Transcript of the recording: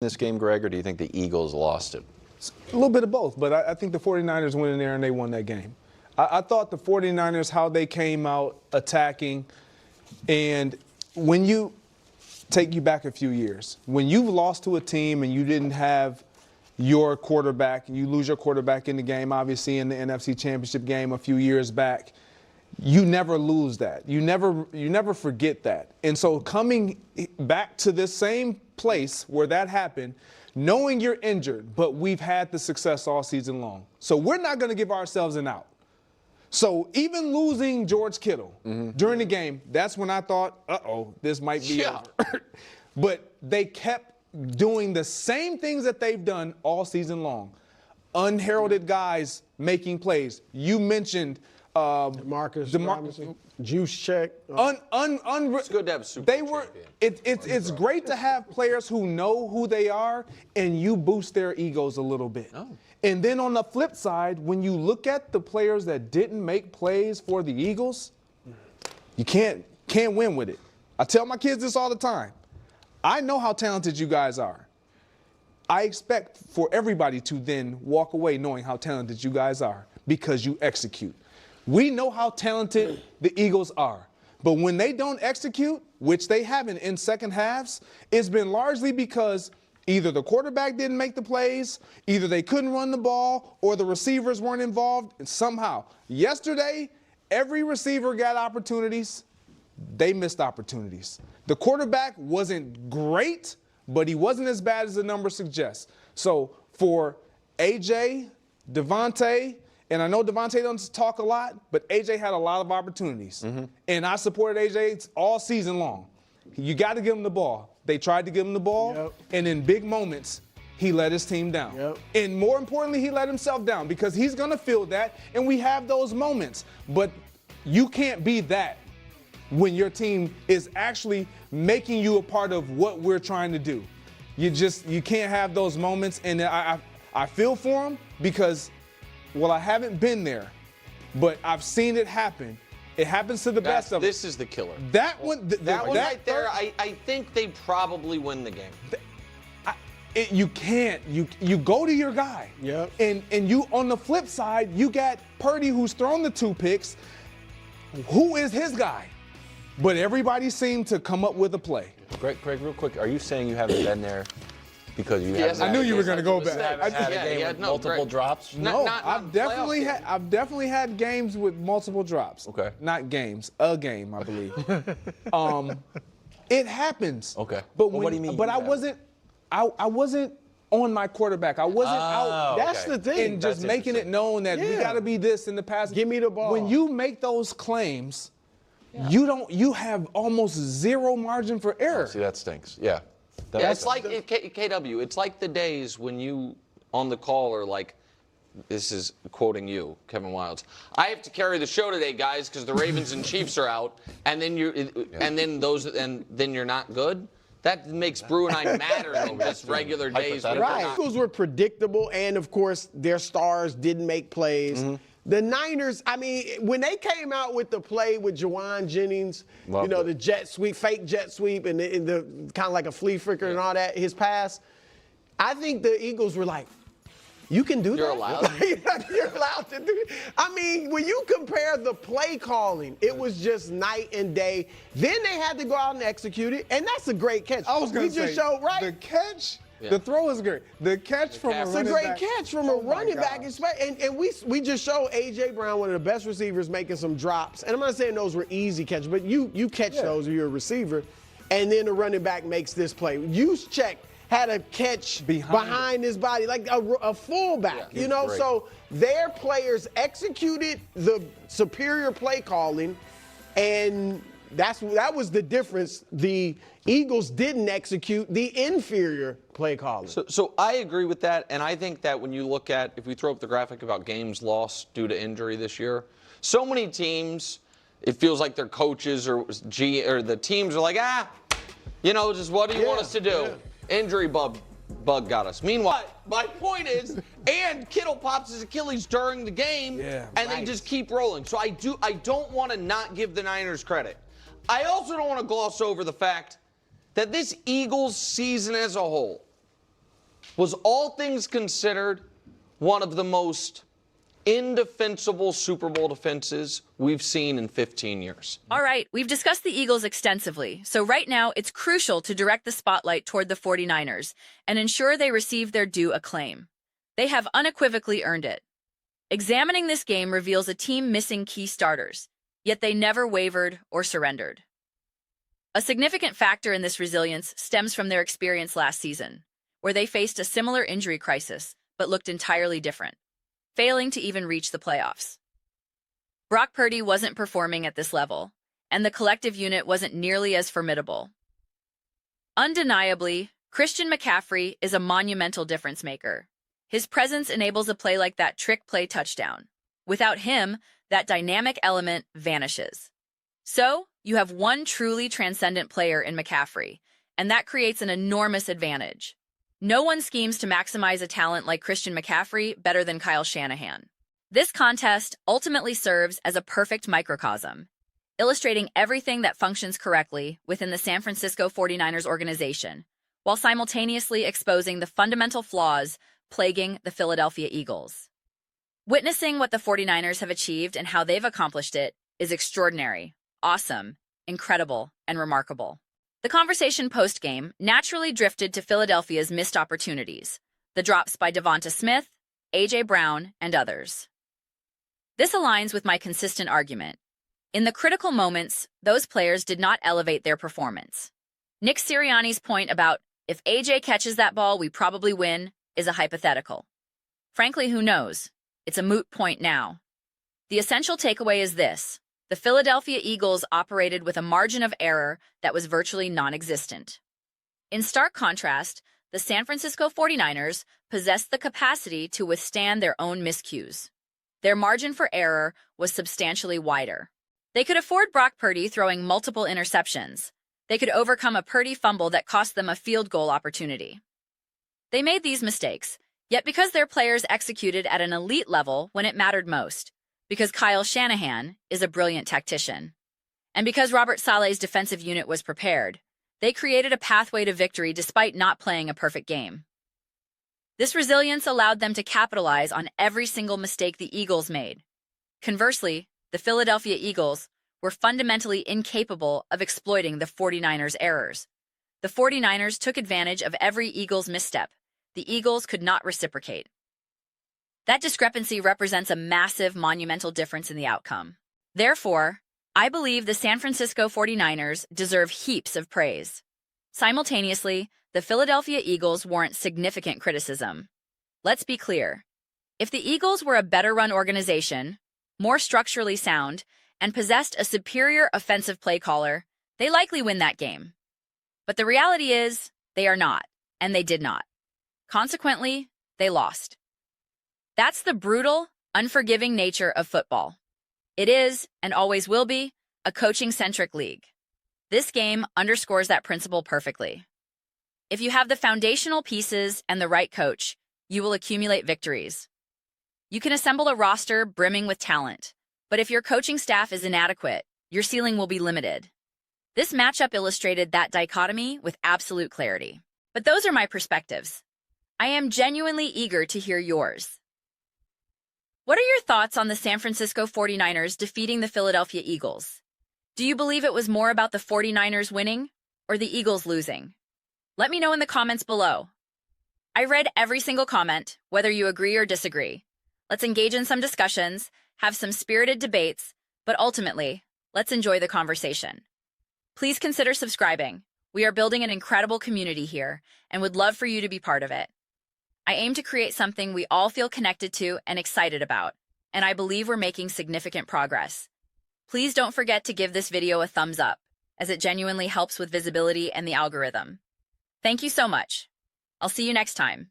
this game, Greg, or do you think the Eagles lost it? A little bit of both, but I think the 49ers went in there and they won that game. I thought the 49ers, how they came out attacking, and when you take you back a few years, when you've lost to a team and you didn't have your quarterback, you lose your quarterback in the game, obviously in the NFC Championship game a few years back, you never lose that. You never forget that. And so coming back to this same place where that happened, knowing you're injured, but we've had the success all season long. So we're not going to give ourselves an out. So even losing George Kittle during the game, that's when I thought, uh-oh, this might be over. But they kept doing the same things that they've done all season long. Unheralded guys making plays. You mentioned Marcus juice check. It's good to have super champion. It's great to have players who know who they are and you boost their egos a little bit. Oh. And then on the flip side, when you look at the players that didn't make plays for the Eagles, you can't win with it. I tell my kids this all the time. I know how talented you guys are. I expect for everybody to then walk away knowing how talented you guys are because you execute. We know how talented the Eagles are. But when they don't execute, which they haven't in second halves, it's been largely because either the quarterback didn't make the plays, either they couldn't run the ball, or the receivers weren't involved. And somehow, yesterday, every receiver got opportunities. They missed opportunities. The quarterback wasn't great, but he wasn't as bad as the number suggests. So for A.J., Devontae, and I know Devontae doesn't talk a lot, but A.J. had a lot of opportunities. And I supported A.J. all season long. You got to give him the ball. They tried to give him the ball, and in big moments, he let his team down. And more importantly, he let himself down because he's going to feel that, and we have those moments. But you can't be that when your team is actually making you a part of what we're trying to do. You can't have those moments, and I feel for him because, well, I haven't been there, but I've seen it happen. It happens to the best of them. This is the killer. That one right there, I think they probably win the game. You can't. You go to your guy. And you, on the flip side, you got Purdy who's thrown the 2 picks. Who is his guy? But everybody seemed to come up with a play. Greg, real quick, are you saying you haven't been there because you haven't? I knew you were going to go back. Haven't had a game with multiple drops? No, I've definitely had games with multiple drops. Okay. Not games, a game, I believe. It happens. Okay. But what do you mean? But I wasn't on my quarterback. I wasn't out. That's the thing. And just making it known that we got to be this in the past. Give me the ball. When you make those claims, you have almost zero margin for error. See, that stinks. Yeah. It's like KW. It's like the days when you on the call are like, this is quoting you, Kevin Wildes. I have to carry the show today, guys, because the Ravens and Chiefs are out, and then then you're not good. That makes Brew and I matter than just regular days. Right. Eagles were predictable, and of course their stars didn't make plays. The Niners, I mean, when they came out with the play with Jawan Jennings, the jet sweep, fake jet sweep, and the kind of like a flea flicker and all that, his pass, I think the Eagles were like, you can do that? You're allowed. You're allowed to do it. I mean, when you compare the play calling, it was just night and day. Then they had to go out and execute it, and that's a great catch. I was going to say, just showed, right? The catch, the throw is great. The catch from a running back. It's a great catch from a running back. And we just showed A.J. Brown, one of the best receivers, making some drops. And I'm not saying those were easy catches, but you catch those if you're a receiver. And then the running back makes this play. Juszczyk had a catch behind his body, like a fullback, So their players executed the superior play calling, and that was the difference. The Eagles didn't execute the inferior play calling. So I agree with that, and I think that when you look at, if we throw up the graphic about games lost due to injury this year, so many teams, it feels like their coaches or the teams are like, just what do you want us to do? Injury bug got us. Meanwhile, my point is, and Kittle pops his Achilles during the game, they just keep rolling. So I don't want to not give the Niners credit. I also don't want to gloss over the fact that this Eagles season as a whole was, all things considered, one of the most indefensible Super Bowl defenses we've seen in 15 years. All right, we've discussed the Eagles extensively, so right now it's crucial to direct the spotlight toward the 49ers and ensure they receive their due acclaim. They have unequivocally earned it. Examining this game reveals a team missing key starters, yet they never wavered or surrendered. A significant factor in this resilience stems from their experience last season, where they faced a similar injury crisis but looked entirely different, failing to even reach the playoffs. Brock Purdy wasn't performing at this level, and the collective unit wasn't nearly as formidable. Undeniably, Christian McCaffrey is a monumental difference maker. His presence enables a play like that trick play touchdown. Without him, that dynamic element vanishes. So, you have one truly transcendent player in McCaffrey, and that creates an enormous advantage. No one schemes to maximize a talent like Christian McCaffrey better than Kyle Shanahan. This contest ultimately serves as a perfect microcosm, illustrating everything that functions correctly within the San Francisco 49ers organization, while simultaneously exposing the fundamental flaws plaguing the Philadelphia Eagles. Witnessing what the 49ers have achieved and how they've accomplished it is extraordinary, awesome, incredible, and remarkable. The conversation post-game naturally drifted to Philadelphia's missed opportunities, the drops by Devonta Smith, A.J. Brown, and others. This aligns with my consistent argument. In the critical moments, those players did not elevate their performance. Nick Sirianni's point about, if A.J. catches that ball, we probably win, is a hypothetical. Frankly, who knows? It's a moot point now. The essential takeaway is this. The Philadelphia Eagles operated with a margin of error that was virtually non-existent. In stark contrast, the San Francisco 49ers possessed the capacity to withstand their own miscues. Their margin for error was substantially wider. They could afford Brock Purdy throwing multiple interceptions. They could overcome a Purdy fumble that cost them a field goal opportunity. They made these mistakes, yet because their players executed at an elite level when it mattered most, because Kyle Shanahan is a brilliant tactician, and because Robert Saleh's defensive unit was prepared, they created a pathway to victory despite not playing a perfect game. This resilience allowed them to capitalize on every single mistake the Eagles made. Conversely, the Philadelphia Eagles were fundamentally incapable of exploiting the 49ers' errors. The 49ers took advantage of every Eagles misstep. The Eagles could not reciprocate. That discrepancy represents a massive, monumental difference in the outcome. Therefore, I believe the San Francisco 49ers deserve heaps of praise. Simultaneously, the Philadelphia Eagles warrant significant criticism. Let's be clear. If the Eagles were a better-run organization, more structurally sound, and possessed a superior offensive play caller, they likely win that game. But the reality is, they are not, and they did not. Consequently, they lost. That's the brutal, unforgiving nature of football. It is, and always will be, a coaching-centric league. This game underscores that principle perfectly. If you have the foundational pieces and the right coach, you will accumulate victories. You can assemble a roster brimming with talent, but if your coaching staff is inadequate, your ceiling will be limited. This matchup illustrated that dichotomy with absolute clarity. But those are my perspectives. I am genuinely eager to hear yours. What are your thoughts on the San Francisco 49ers defeating the Philadelphia Eagles? Do you believe it was more about the 49ers winning or the Eagles losing? Let me know in the comments below. I read every single comment, whether you agree or disagree. Let's engage in some discussions, have some spirited debates, but ultimately, let's enjoy the conversation. Please consider subscribing. We are building an incredible community here and would love for you to be part of it. I aim to create something we all feel connected to and excited about, and I believe we're making significant progress. Please don't forget to give this video a thumbs up, as it genuinely helps with visibility and the algorithm. Thank you so much. I'll see you next time.